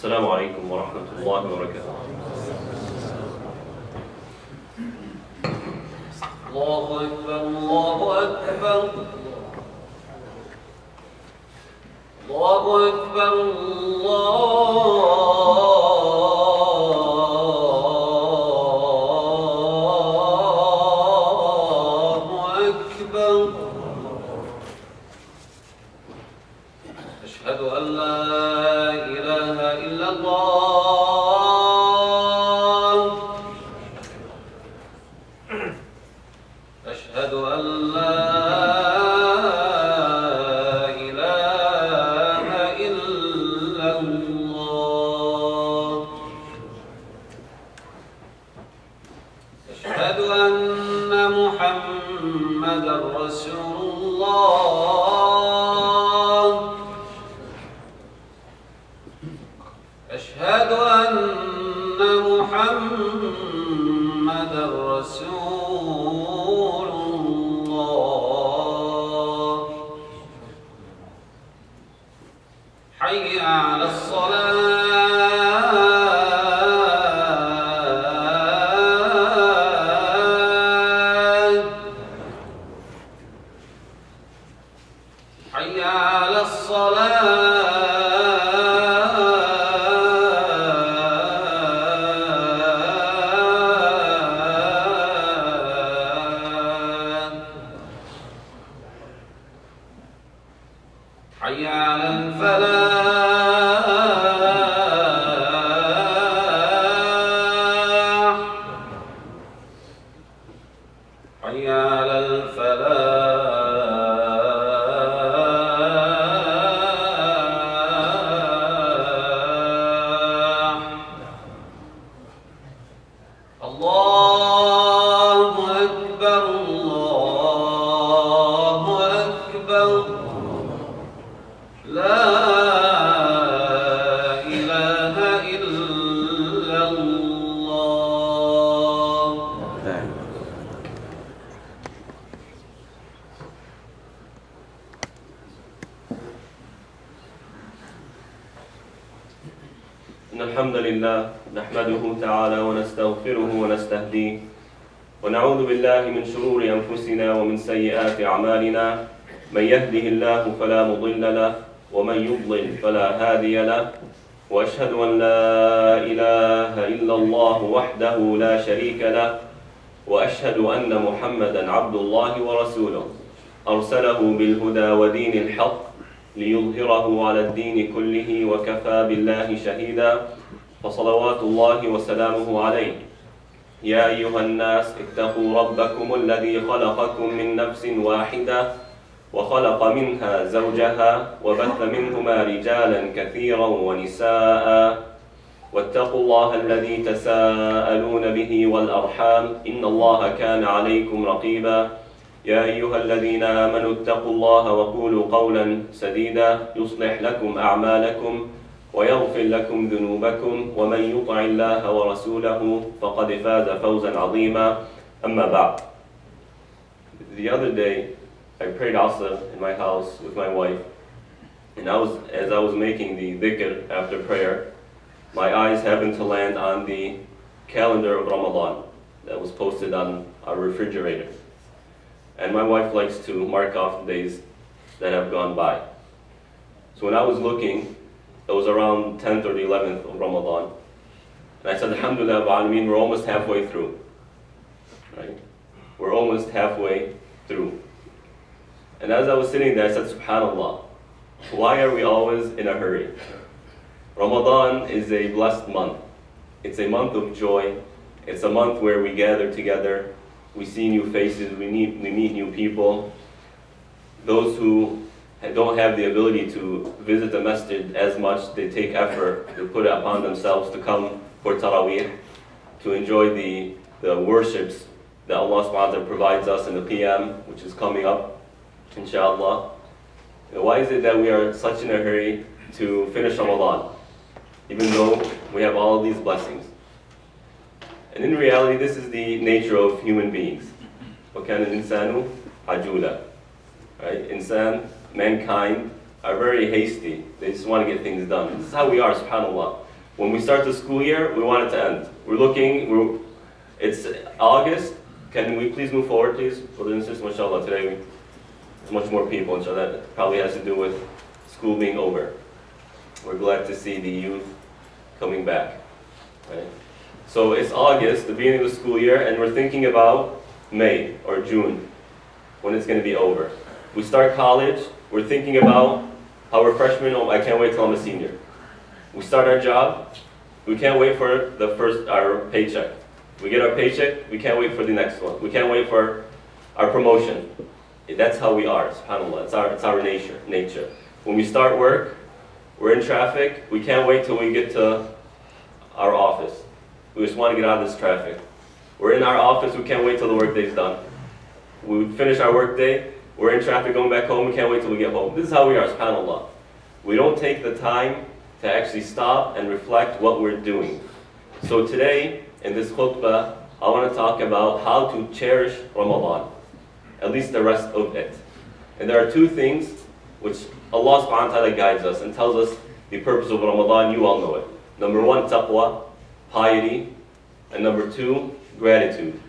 السلام عليكم ورحمة الله وبركاته. الله أكبر الله أكبر الله أكبر الله أكبر. أشهد أن لا إله إلا الله. أشهد أن لا إله إلا الله. أشهد أن محمدا رسول الله. أشهد أن محمدا رسول الله. حي على الصلاة. حي على الصلاة. حي على الفلاح. حي على الفلاح. الله أكبر الله أكبر. لا إله إلا الله. إن الحمد لله نحمده تعالى ونستغفره ونستهديه ونعوذ بالله من شرور أنفسنا ومن سيئات أعمالنا. من يهده الله فلا مضل له ومن يضلل فلا هادي له. وأشهد أن لا إله إلا الله وحده لا شريك له. وأشهد أن محمدا عبد الله ورسوله أرسله بالهدى ودين الحق ليظهره على الدين كله وكفى بالله شهيدا. فصلوات الله وسلامه عليه. يا أيها الناس اتقوا ربكم الذي خلقكم من نفس واحدة وخلق منها زوجها وبث منهما رجالا كثيرا ونساء. واتقوا الله الذي تساءلون به والأرحام إن الله كان عليكم رقيبا. يا أيها الذين آمنوا اتقوا الله وقولوا قولا سديدا يصلح لكم أعمالكم ويغفر لكم ذنوبكم ومن يطع الله ورسوله فقد فاز فوزا عظيما. أما بعد. The other day I prayed Asr in my house with my wife, and as I was making the dhikr after prayer, my eyes happened to land on the calendar of Ramadan that was posted on our refrigerator. And my wife likes to mark off the days that have gone by. So when I was looking, it was around 10th or the 11th of Ramadan. And I said, Alhamdulillah, Alameen, we're almost halfway through. Right? We're almost halfway through. And as I was sitting there, I said, SubhanAllah, why are we always in a hurry? Ramadan is a blessed month. It's a month of joy. It's a month where we gather together. We see new faces. We meet new people. Those who don't have the ability to visit the masjid as much, they take effort to put it upon themselves to come for Taraweeh, to enjoy the worships that Allah subhanahu wa ta'ala provides us in the PM, which is coming up, inshallah. Why is it that we are such in a hurry to finish Ramadan, even though we have all of these blessings? And in reality, this is the nature of human beings. وَكَانَ الْإِنسَانُ عَجُولًا. Right? Mankind are very hasty. They just want to get things done. This is how we are, subhanAllah. When we start the school year, we want it to end. It's August. Can we please move forward, please? Brothers and sisters, mashallah, today there's much more people, and so that probably has to do with school being over. We're glad to see the youth coming back. Right? So it's August, the beginning of the school year, and we're thinking about May or June, when it's going to be over. We start college, we're thinking about how we're freshmen, oh, I can't wait till I'm a senior. We start our job, we can't wait for our paycheck. We get our paycheck, we can't wait for the next one. We can't wait for our promotion. That's how we are, subhanAllah. It's our nature. When we start work, we're in traffic, we can't wait till we get to our office. We just want to get out of this traffic. We're in our office, we can't wait till the workday's done. We finish our workday, we're in traffic going back home, we can't wait till we get home. This is how we are, subhanAllah. We don't take the time to actually stop and reflect what we're doing. So today, in this khutbah, I want to talk about how to cherish Ramadan, at least the rest of it. And there are two things which Allah subhanahu wa ta'ala guides us and tells us the purpose of Ramadan. You all know it. Number one, taqwa, piety, and number two, gratitude.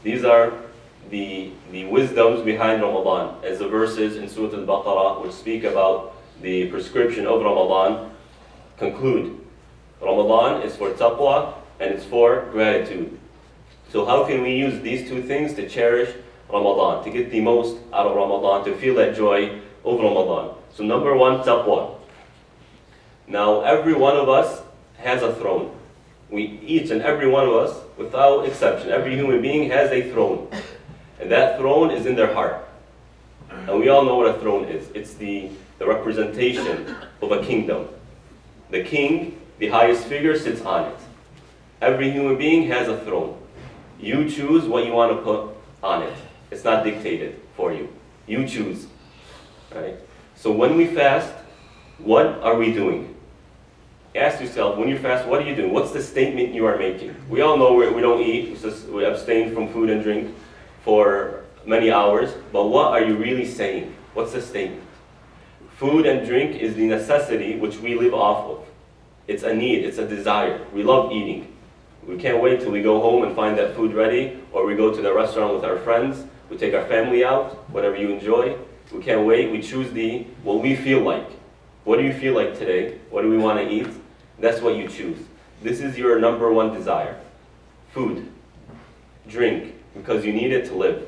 These are the wisdoms behind Ramadan, as the verses in Surah Al-Baqarah, which speak about the prescription of Ramadan, conclude. Ramadan is for taqwa and it's for gratitude. So how can we use these two things to cherish Ramadan, to get the most out of Ramadan, to feel that joy of Ramadan? So number one, taqwa. Now every one of us has a throne. Each and every one of us, without exception, every human being has a throne. And that throne is in their heart. And we all know what a throne is. It's the representation of a kingdom. The king, the highest figure, sits on it. Every human being has a throne. You choose what you want to put on it. It's not dictated for you. You choose. Right? So when we fast, what are we doing? Ask yourself, when you fast, what are you doing? What's the statement you are making? We all know we don't eat, we abstain from food and drink for many hours, but what are you really saying? What's the statement? Food and drink is the necessity which we live off of. It's a need, it's a desire. We love eating. We can't wait till we go home and find that food ready, or we go to the restaurant with our friends, we take our family out, whatever you enjoy. We can't wait, we choose what we feel like. What do you feel like today? What do we want to eat? That's what you choose. This is your number one desire. Food, drink, because you need it to live.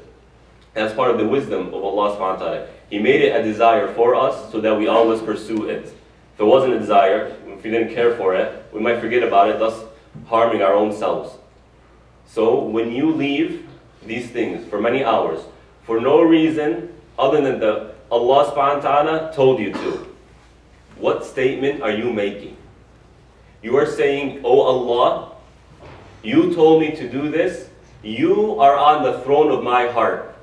And that's part of the wisdom of Allah subhanahu wa ta'ala. He made it a desire for us so that we always pursue it. If it wasn't a desire, if we didn't care for it, we might forget about it, thus harming our own selves. So when you leave these things for many hours, for no reason other than Allah subhanahu wa ta'ala told you to, what statement are you making? You are saying, oh Allah, you told me to do this. You are on the throne of my heart.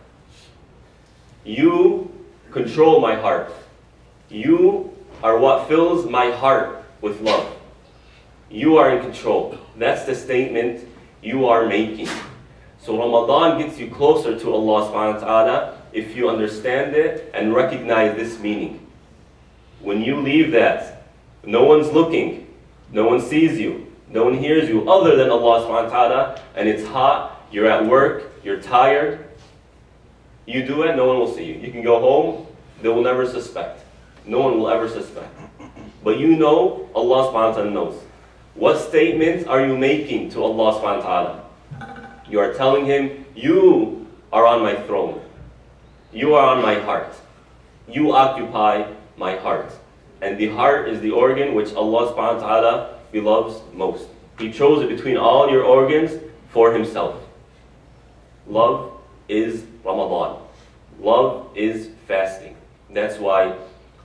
You control my heart. You are what fills my heart with love. You are in control. That's the statement you are making. So Ramadan gets you closer to Allah subhanahu wa ta'ala if you understand it and recognize this meaning. When you leave that, no one's looking, no one sees you, no one hears you other than Allah subhanahu wa ta'ala, and it's hot, you're at work, you're tired, you do it, no one will see you. You can go home, they will never suspect. No one will ever suspect. But you know, Allah subhanahu wa ta'ala knows. What statements are you making to Allah subhanahu wa ta'ala? You are telling Him, you are on my throne. You are on my heart. You occupy my heart. And the heart is the organ which Allah subhanahu wa ta'ala loves most. He chose it between all your organs for Himself. Love is Ramadan. Love is fasting. That's why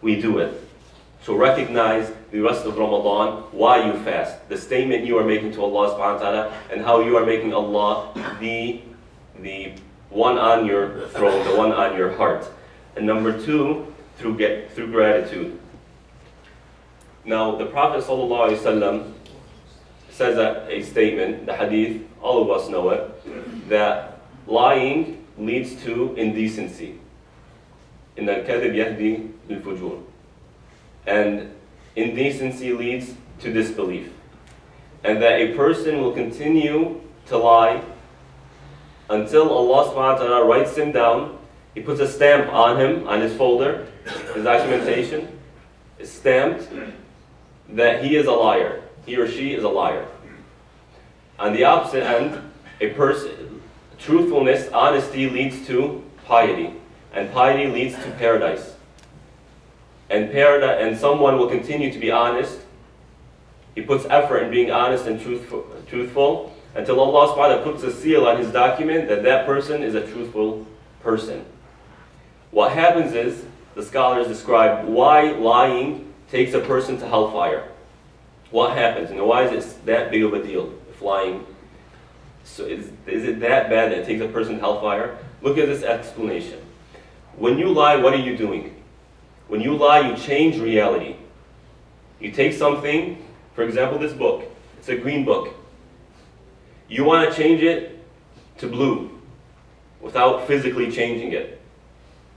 we do it. So recognize the rest of Ramadan, why you fast, the statement you are making to Allah subhanahu wa ta'ala, and how you are making Allah the one on your throne, the one on your heart. And number two, through gratitude. Now, the Prophet ﷺ says a statement, the hadith, all of us know it, that lying leads to indecency. إِنَّ الْكَذِبْ يَهْدِي لِلْفُجُورِ. And indecency leads to disbelief. and that a person will continue to lie until Allah subhanahu wa ta'ala writes him down. He puts a stamp on him, on his folder, his documentation is stamped that he is a liar. He or she is a liar. On the opposite end, a person, truthfulness, honesty leads to piety, and piety leads to paradise. And someone will continue to be honest. He puts effort in being honest and truthful until Allah subhanahu wa ta'ala puts a seal on his document that that person is a truthful person. What happens is, the scholars describe why lying takes a person to hellfire. What happens? Why is it that big of a deal if lying? So is it that bad that it takes a person to hellfire? Look at this explanation. When you lie, what are you doing? When you lie, you change reality. You take something, for example, this book. It's a green book. You want to change it to blue without physically changing it.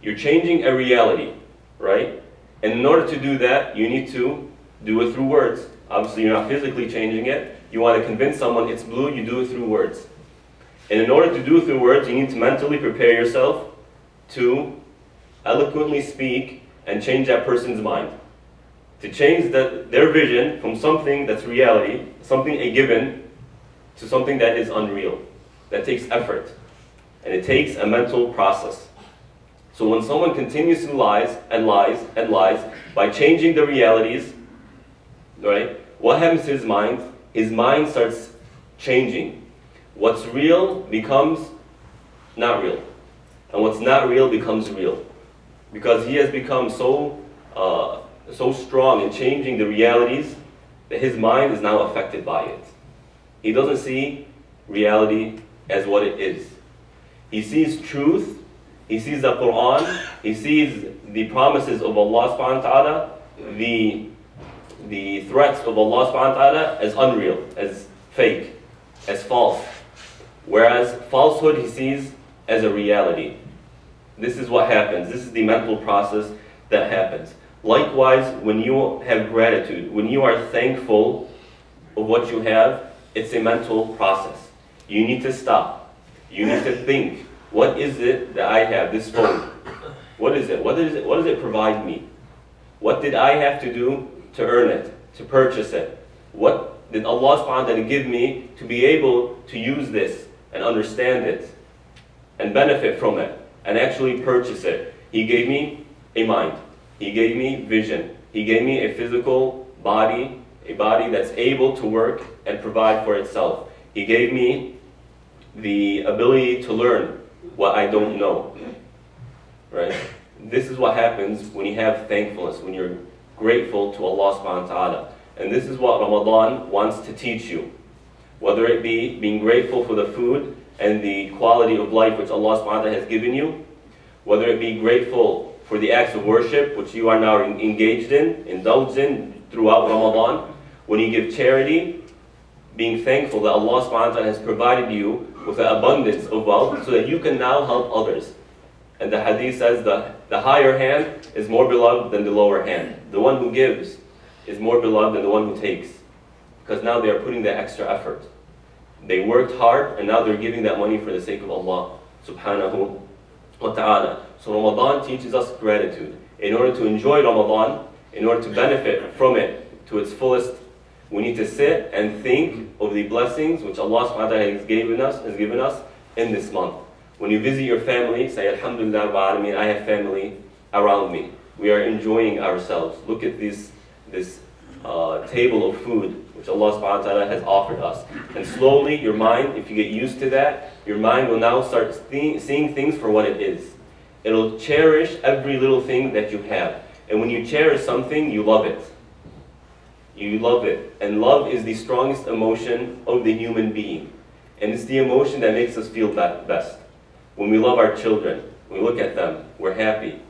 You're changing a reality, right? And in order to do that, you need to do it through words. Obviously, you're not physically changing it. You want to convince someone it's blue, you do it through words. And in order to do it through words, you need to mentally prepare yourself to eloquently speak and change that person's mind. To change their vision from something that's reality, something a given, to something that is unreal. That takes effort. And it takes a mental process. So when someone continuously lies and lies and lies, by changing the realities, right, what happens to his mind? His mind starts changing. What's real becomes not real. And what's not real becomes real. Because he has become so strong in changing the realities that his mind is now affected by it. He doesn't see reality as what it is. He sees truth, he sees the Quran, he sees the promises of Allah subhanahu wa ta'ala, the threats of Allah subhanahu wa ta'ala as unreal, as fake, as false. Whereas falsehood he sees as a reality. This is what happens. This is the mental process that happens. Likewise, when you have gratitude, when you are thankful of what you have, it's a mental process. You need to stop. You need to think, what is it that I have, this phone? What is it? What does it provide me? What did I have to do to earn it, to purchase it? What did Allah subhanahu wa ta'ala give me to be able to use this and understand it and benefit from it and actually purchase it? He gave me a mind. He gave me vision. He gave me a physical body, a body that's able to work and provide for itself. He gave me the ability to learn what I don't know. Right? This is what happens when you have thankfulness, when you're grateful to Allah subhanahu wa ta'ala. And this is what Ramadan wants to teach you. Whether it be being grateful for the food and the quality of life which Allah subhanahu wa ta'ala has given you, whether it be grateful for the acts of worship which you are now engaged in, indulged in throughout Ramadan, when you give charity, being thankful that Allah subhanahu wa ta'ala has provided you with an abundance of wealth so that you can now help others. And the hadith says the higher hand is more beloved than the lower hand. The one who gives is more beloved than the one who takes. Because now they are putting that extra effort. They worked hard and now they're giving that money for the sake of Allah subhanahu wa ta'ala. So Ramadan teaches us gratitude. In order to enjoy Ramadan, in order to benefit from it to its fullest, we need to sit and think of the blessings which Allah subhanahu wa ta'ala has given us in this month. When you visit your family, say, Alhamdulillah Rabbil Alameen, I have family around me. We are enjoying ourselves. Look at this table of food which Allah subhanahu wa ta'ala has offered us. And slowly, your mind, if you get used to that, your mind will now start seeing things for what it is. It'll cherish every little thing that you have. And when you cherish something, you love it. You love it. And love is the strongest emotion of the human being. And it's the emotion that makes us feel best. When we love our children, we look at them, we're happy.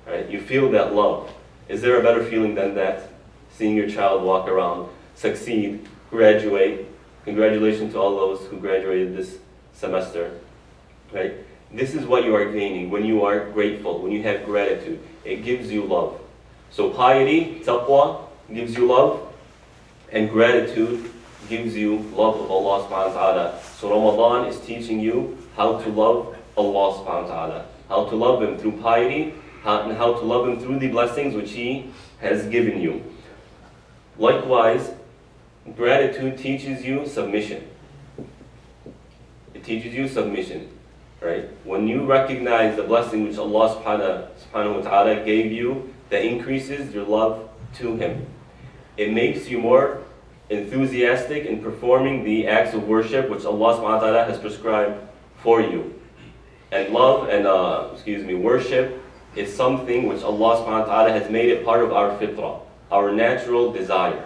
Right? You feel that love. Is there a better feeling than that? Seeing your child walk around, succeed, graduate. Congratulations to all those who graduated this semester. Right? This is what you are gaining when you are grateful, when you have gratitude. It gives you love. So piety, taqwa, gives you love, and gratitude gives you love of Allah subhanahu wa ta'ala. So Ramadan is teaching you how to love Allah subhanahu wa ta'ala, how to love Him through piety, and how to love Him through the blessings which He has given you. Likewise, gratitude teaches you submission. It teaches you submission, right? When you recognize the blessing which Allah subhanahu wa ta'ala gave you, that increases your love to Him. It makes you more enthusiastic in performing the acts of worship which Allah subhanahu wa ta'ala has prescribed for you. And love and worship is something which Allah subhanahu wa ta'ala has made it part of our fitrah, our natural desire.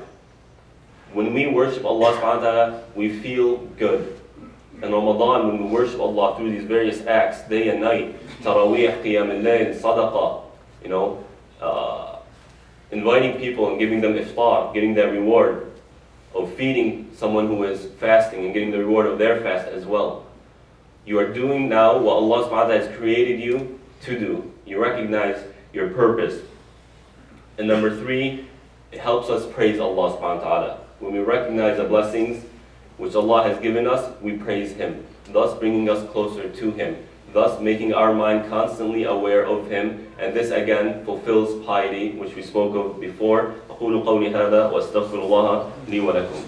When we worship Allah subhanahu wa ta'ala, we feel good. In Ramadan, when we worship Allah through these various acts, day and night, Taraweeh, Qiyam al-Layl, Sadaqah, inviting people and giving them iftar, getting that reward of feeding someone who is fasting and getting the reward of their fast as well. You are doing now what Allah subhanahu wa ta'ala has created you to do. You recognize your purpose. And number 3, it helps us praise Allah subhanahu wa ta'ala. When we recognize the blessings which Allah has given us, we praise Him, thus bringing us closer to Him, thus making our mind constantly aware of Him, and this again fulfills piety, which we spoke of before. أقول قولي هذا وأستغفر الله لي ولكم.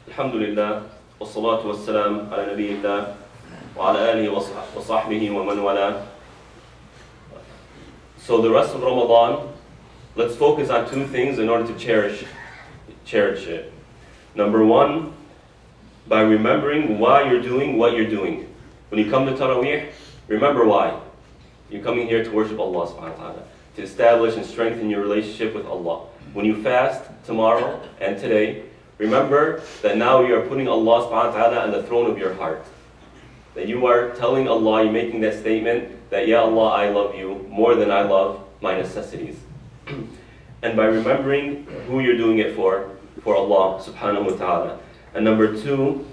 الحمد لله والصلاة والسلام على نبي الله وعلى آله وصحبه ومن والاه. So the rest of Ramadan, let's focus on 2 things in order to cherish it. Number 1, by remembering why you're doing what you're doing. When you come to Taraweeh, remember why. You're coming here to worship Allah subhanahu wa ta'ala, to establish and strengthen your relationship with Allah. When you fast tomorrow and today, remember that now you are putting Allah subhanahu wa ta'ala on the throne of your heart. That you are telling Allah, you're making that statement that, Ya Allah, I love you more than I love my necessities. And by remembering who you're doing it for Allah subhanahu wa ta'ala. And number 2,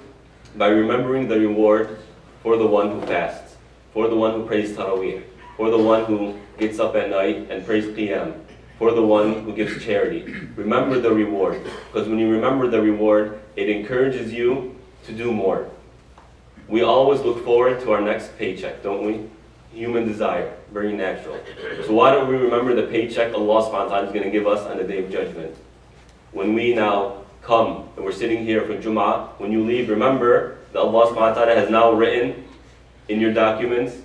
by remembering the reward for the one who fasts, for the one who prays Taraweeh, for the one who gets up at night and prays Qiyam, for the one who gives charity. Remember the reward, because when you remember the reward, it encourages you to do more. We always look forward to our next paycheck, don't we? Human desire, very natural. So why don't we remember the paycheck Allah subhanahu wa ta'ala is going to give us on the Day of Judgment? When we now come and we're sitting here for Jum'ah, when you leave, remember that Allah subhanahu wa ta'ala has now written in your documents,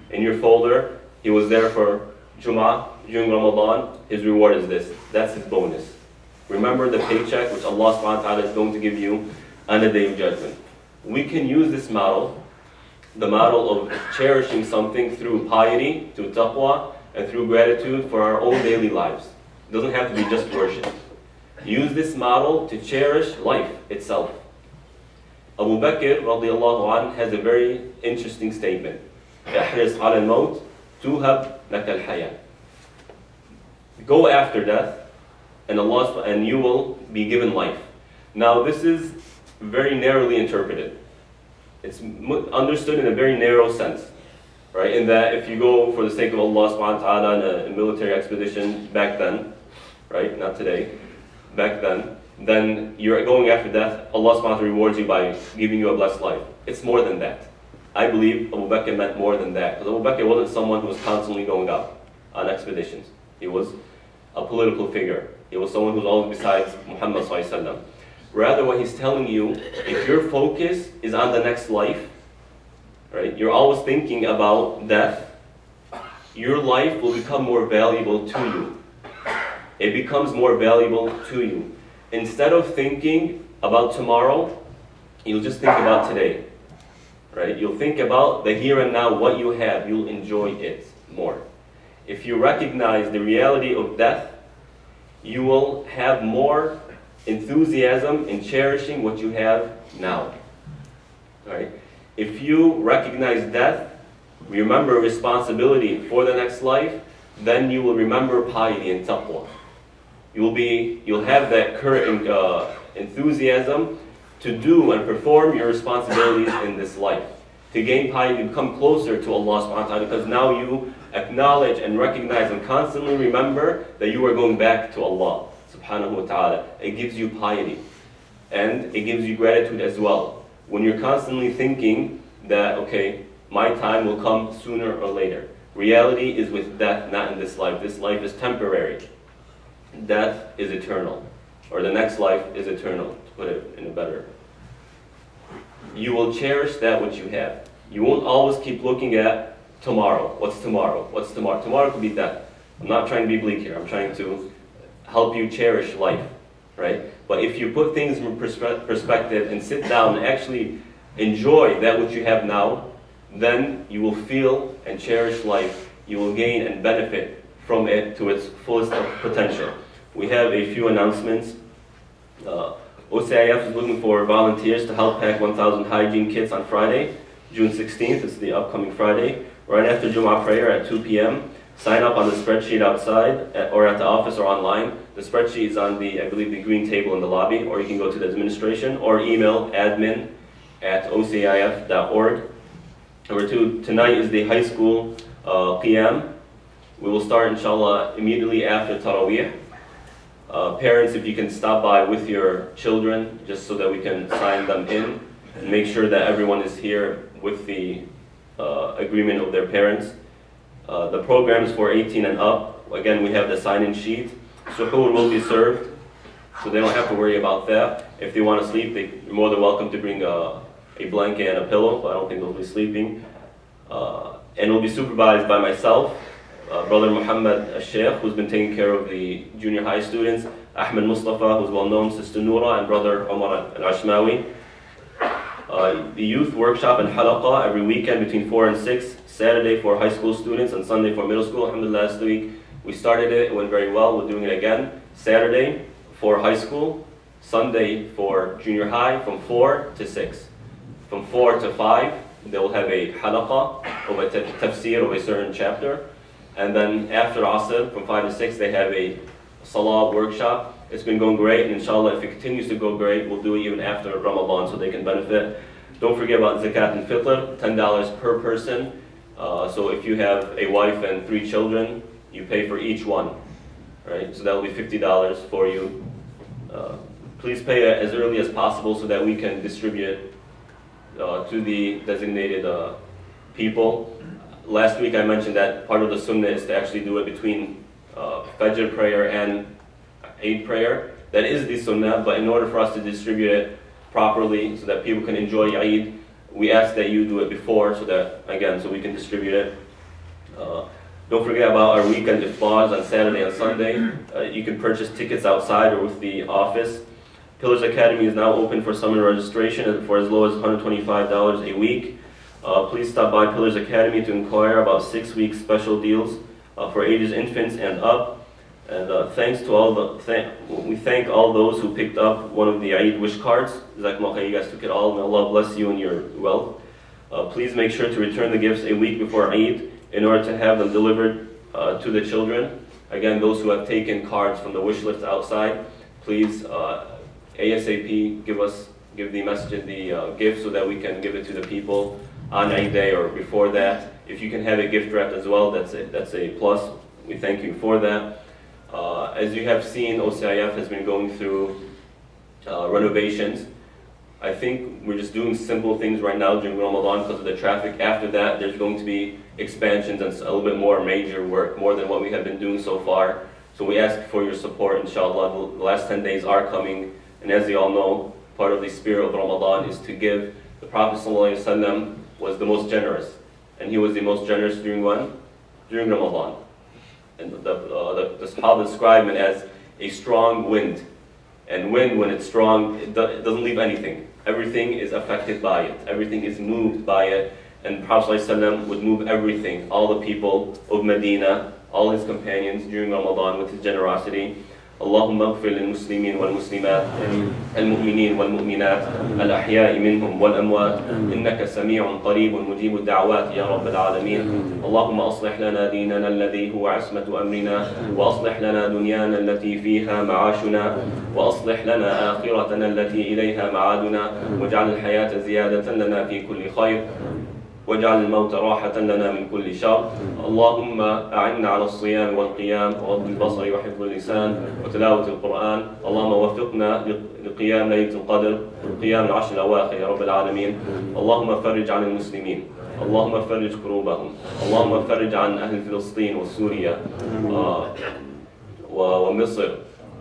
in your folder, He was there for Jum'ah during Ramadan, His reward is this. That's His bonus. Remember the paycheck which Allah subhanahu wa ta'ala is going to give you on the Day of Judgment. We can use this model, the model of cherishing something through piety, through taqwa, and through gratitude for our own daily lives. It doesn't have to be just worship. Use this model to cherish life itself. Abu Bakr radiallahu anh has a very interesting statement. احرص على الموت توهب لك الحياة. Go after death, and you will be given life. Now this is very narrowly interpreted. It's understood in a very narrow sense, right? In that if you go for the sake of Allah subhanahu wa ta'ala in a military expedition back then, right? Not today, back then you're going after death. Allah subhanahu wa ta'ala rewards you by giving you a blessed life. It's more than that. I believe Abu Bakr meant more than that, because Abu Bakr wasn't someone who was constantly going out on expeditions. He was a political figure. He was someone who was always besides Muhammad sallallahu alaihi wasallam. Rather, what he's telling you, if your focus is on the next life, right, you're always thinking about death, your life will become more valuable to you. It becomes more valuable to you. Instead of thinking about tomorrow, you'll just think about today. Right? You'll think about the here and now, what you have. You'll enjoy it more. If you recognize the reality of death, you will have more enthusiasm in cherishing what you have now. Right? If you recognize death, remember responsibility for the next life, then you will remember piety and taqwa. You'll have that current enthusiasm to do and perform your responsibilities in this life. To gain piety, you become closer to Allah subhanahu wa ta'ala, because now you acknowledge and recognize and constantly remember that you are going back to Allah subhanahu wa ta'ala. It gives you piety. And it gives you gratitude as well. When you're constantly thinking that, okay, my time will come sooner or later. Reality is with death, not in this life. This life is temporary. Death is eternal. Or the next life is eternal, to put it in a better. You will cherish that which you have. You won't always keep looking at tomorrow. What's tomorrow? What's tomorrow? Tomorrow could be death. I'm not trying to be bleak here. I'm trying to help you cherish life, right? But if you put things in perspective and sit down and actually enjoy that which you have now, then you will feel and cherish life. You will gain and benefit from it to its fullest potential. We have a few announcements. OCIF is looking for volunteers to help pack 1,000 hygiene kits on Friday, June 16th. It's the upcoming Friday, right after Jumu'ah prayer at 2 p.m. Sign up on the spreadsheet outside or at the office or online. The spreadsheet is on the, I believe, the green table in the lobby, or you can go to the administration or email admin@ocif.org. Number 2, tonight is the high school Qiyam. We will start, inshallah, immediately after Taraweeh. Parents, if you can stop by with your children, just so that we can sign them in and make sure that everyone is here with the agreement of their parents. The program is for 18 and up. Again, we have the sign-in sheet. Suhoor will be served, so they don't have to worry about that. If they want to sleep, they're more than welcome to bring a blanket and a pillow, but I don't think they'll be sleeping. And it'll be supervised by myself, Brother Muhammad al-Sheikh, who's been taking care of the junior high students, Ahmed Mustafa, who's well known, Sister Noura, and Brother Omar al-Ashmawi. The youth workshop and halaqah every weekend between 4 and 6, Saturday for high school students and Sunday for middle school. Alhamdulillah, last week we started it went very well. We're doing it again. Saturday for high school, Sunday for junior high from 4 to 6. From 4 to 5, they will have a halaqah of a tafsir of a certain chapter. And then after Asr, from 5 to 6, they have a salah workshop. It's been going great, and inshallah, if it continues to go great, we'll do it even after Ramadan so they can benefit. Don't forget about zakat and fitr, $10 per person. So if you have a wife and 3 children, you pay for each one, right? So that will be $50 for you. Please pay it as early as possible so that we can distribute to the designated people. Last week I mentioned that part of the sunnah is to actually do it between Fajr prayer and Eid prayer. That is the sunnah, but in order for us to distribute it properly so that people can enjoy Eid, we ask that you do it before so that, again, so we can distribute it. Don't forget about our weekend iftars on Saturday and Sunday. You can purchase tickets outside or with the office. Pillars Academy is now open for summer registration for as low as $125 a week. Please stop by Pillars Academy to inquire about 6-week special deals for ages infants and up. And thanks to all we thank all those who picked up one of the Eid wish cards. Jazakumullah khair, you guys took it all. May Allah bless you and your wealth. Please make sure to return the gifts a week before Eid in order to have them delivered to the children. Again, those who have taken cards from the wish list outside, please ASAP give the masjid the gift so that we can give it to the people on Eid day or before that. If you can have a gift wrapped as well, that's a plus. We thank you for that. As you have seen, OCIF has been going through renovations. I think we're just doing simple things right now during Ramadan because of the traffic. After that, there's going to be expansions and a little bit more major work, more than what we have been doing so far. So we ask for your support, inshallah. The last 10 days are coming, and as you all know, part of the spirit of Ramadan is to give. The Prophet ﷺ was the most generous, and he was the most generous during when? During Ramadan. And the Sahaba describe it as a strong wind. And wind, when it's strong, it doesn't leave anything. Everything is affected by it. Everything is moved by it. And Prophet ﷺ would move everything, all the people of Medina, all his companions during Ramadan with his generosity. اللهم اغفر للمسلمين والمسلمات المؤمنين والمؤمنات الأحياء منهم والأموات إنك سميع قريب مجيب الدعوات يا رب العالمين. اللهم أصلح لنا ديننا الذي هو عصمة أمرنا، وأصلح لنا دنيانا التي فيها معاشنا، وأصلح لنا آخرتنا التي إليها معادنا، واجعل الحياة زيادة لنا في كل خير، واجعل الموت راحة لنا من كل شر. اللهم أعنا على الصيام والقيام وغض البصر وحفظ اللسان وتلاوة القرآن. اللهم وفقنا لقيام ليلة القدر، قيام العشر الأواخر يا رب العالمين. اللهم فرج عن المسلمين، اللهم فرج كروبهم، اللهم فرج عن أهل فلسطين وسوريا ومصر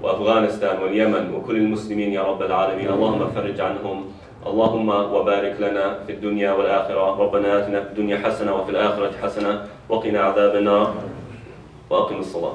وأفغانستان واليمن وكل المسلمين يا رب العالمين. اللهم فرج عنهم. اللهم وبارك لنا في الدنيا والآخرة. ربنا آتنا في الدنيا حسنة وفي الآخرة حسنة وقنا عذاب النار. وأقم الصلاة.